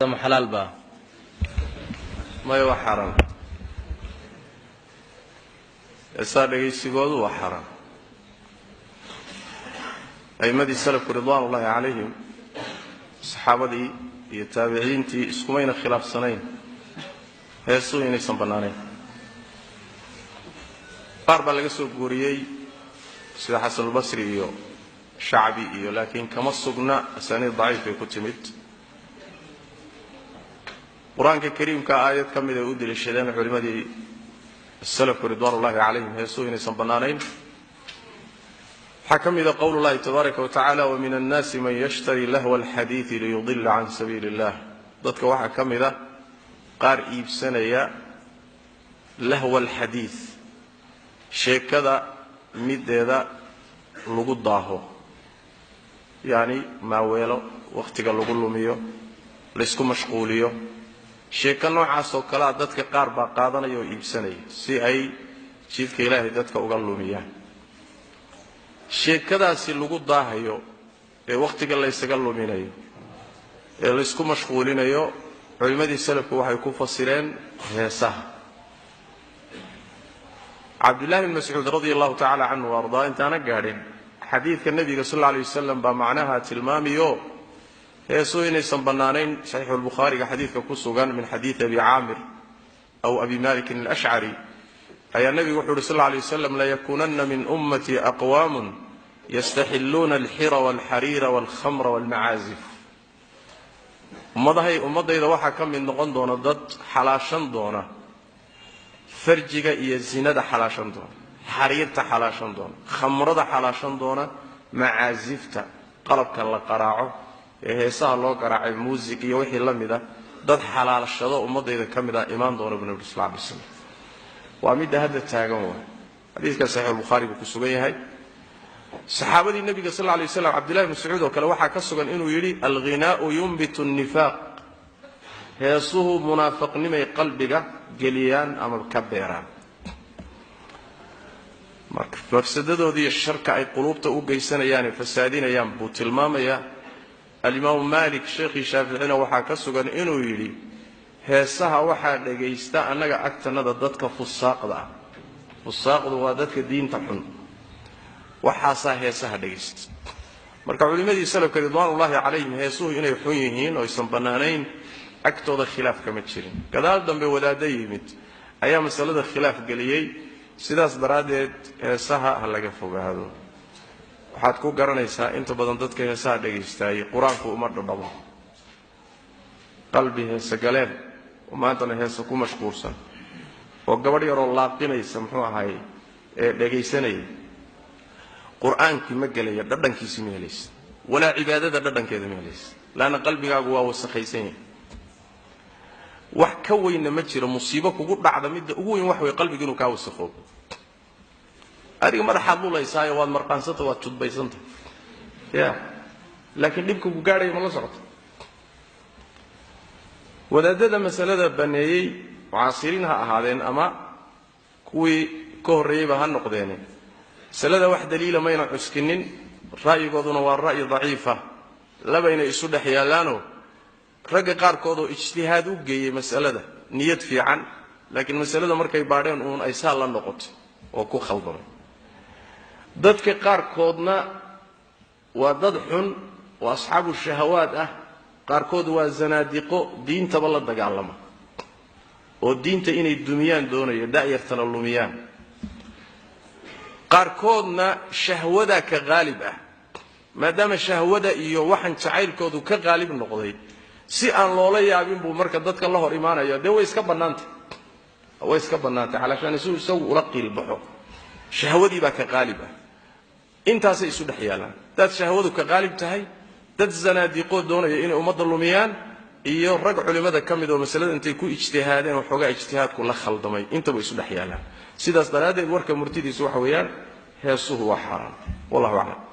ما حلال با ما هو حرام الصادق يسيقود هو حرام أي مدي السلف رضوان الله عليهم الصحابة دي التابعين تي اسكمين خلاف سنين هي السوين يسنبنانين قارب لغا سو غوريي سيده حسن البصري iyo شعبي iyo لكن كما سغنا اسانيد ضعيف ku timid quraanka kariimka aayad kamid ah u dilashadeen culimadii salaf ridwanullahi alayhim heeso inay sanbanaanayn حكمه قول الله تبارك وتعالى ومن الناس من يشتري لهو الحديث ليضل عن سبيل الله dadka waxa kamida qaar iibsanaya لهو الحديث sheekada mideeda lagu daaho yani maaweelo waqtiga lagu lumiyo la isku mashquuliyo sheeka noocaas oo kala dadka qaar ba qaadanayo iibsanay si ay jidka Ilaahay dadka uga lumiyaan sheekadaasi lagu daahayo ee waqtiga la isaga luminayo ee la isku mashquulinayo culimadii salafku waxay ku fasireen heesaha عبد الله بن مسعود رضي الله تعالى عنه وارضاه انت انا قارن حديث النبي صلى الله عليه وسلم بمعناها تلماميو هيسو اني سنبنانين صحيح البخاري حديث كسوغان من حديث ابي عامر او ابي مالك الاشعري اي النبي صلى الله عليه وسلم لا يكونن من امتي اقوام يستحلون الحر والحرير والخمر والمعازف امضى waxa kamid noqon doona dad xalaashan doona فرجيغا iyo zinada xalaashan doona xariirta xalaashan doona khamrada xalaashan doona macaazifta qalabka la qaraaco ee heesaha loo qaraacay music iyo wixii la mid ah dad xalaalashado ummadayda kamid ah iimaan doona ibn Islam sallallahu waa mid hada taagan waa hadiiska sahih al-bukhari ku sugan yahay saxaabadii nabiga sallallahu alayhi wasallam abdullah ibn mas'ud oo kale waxa ka sugan inuu yiri al-ghina'u yunbitu an-nifaq heesuhu munaafiqnimay qalbiga geliyaan ama ka beeraan marka fasadadoodii sharka ay qulubta u geysanayaan fasaadinayaan buu tilmaamaya al-imam malik sheekhi shaafiicina waxa ka sugan inuu yiri heesaha waxa dhageysta anaga agtanada dadka fusaaqda fusaaqdu waa dadka diinta xun waxa heesaha dhageysta marka culimadii salafka ridwaanullaahi calayhim heesuhu inay xun yihiin oo aysan banaanayn agtooda khilaaf kama jirin gadaal dambe wadaada yimid ayaa masalada khilaaf galiyay sidaas daraadeed heesaha laga fogaado waxaad ku garanaysaa inta badan dadka heesaha dhageystay quraanku uma dhadhabo qalbi heesa galeen maantana heesa ku mashquulsan oo gabadh yar oo laaqinaysa muxuu ahay ee dhageysanay quraanki ma galaya dhadhankiisa ma helaysa wala cibaadada dhadhankeeda ma helaysa laana qalbigaagu waa wasakhaysan wax ka weyna ma jiro musiibo kugu dhacda mid ugu weyn wax way qalbiga inuu ka wasakho adiga madaxaad lulaysaa waad marqaansata waad tudbaysanta ya laakiin dibku ku gaaray ma la socoto wadaadada masalada baneeyay mucaasiriin ha ahaadeen ama kuwii ka horeeyayba ha noqdeen masalada wax daliila mayna cuskinin ra'yigooduna waa ra'yi daciifa labayna isu dhaxyaalaano rag qaarkood oo ijtihaad u geeyay masalada niyad fiican laakiin masalada markay baadheen uun ay saal la noqoto oo ku khaldamay dadka qaarkoodna waa dad xun oo asxaabu shahawaad ah qaarkood waa zanaadiqo diinta la dagaalama oo diinta inay dumiyaan doonayo daayartana lumiyaan qaarkoodna shahwada ka qaalib ah maadaama shahwada iyo waxan jacaylkoodu ka qaalib noqday si aan loola yaabin buu marka dadka la hor iimaanayo de way iska banaantay xalaashan isagu ula qiilbaxo shahwadii baa ka qaalib ah intaas ay isu dhaxyaalaan dad shahwadu ka qaalib tahay dad zanaadiqo doonaya inay ummadda lumiyaan iyo rag culimada kamid oo masalada intay ku ijtihaadeen oo xogaa ijtihaadku la khaldamay intaba isu dhaxyaalaan sidaas daraadeed warka murtidiisu waxa weeyaan heesuhu waa xaraam wallahu a'lam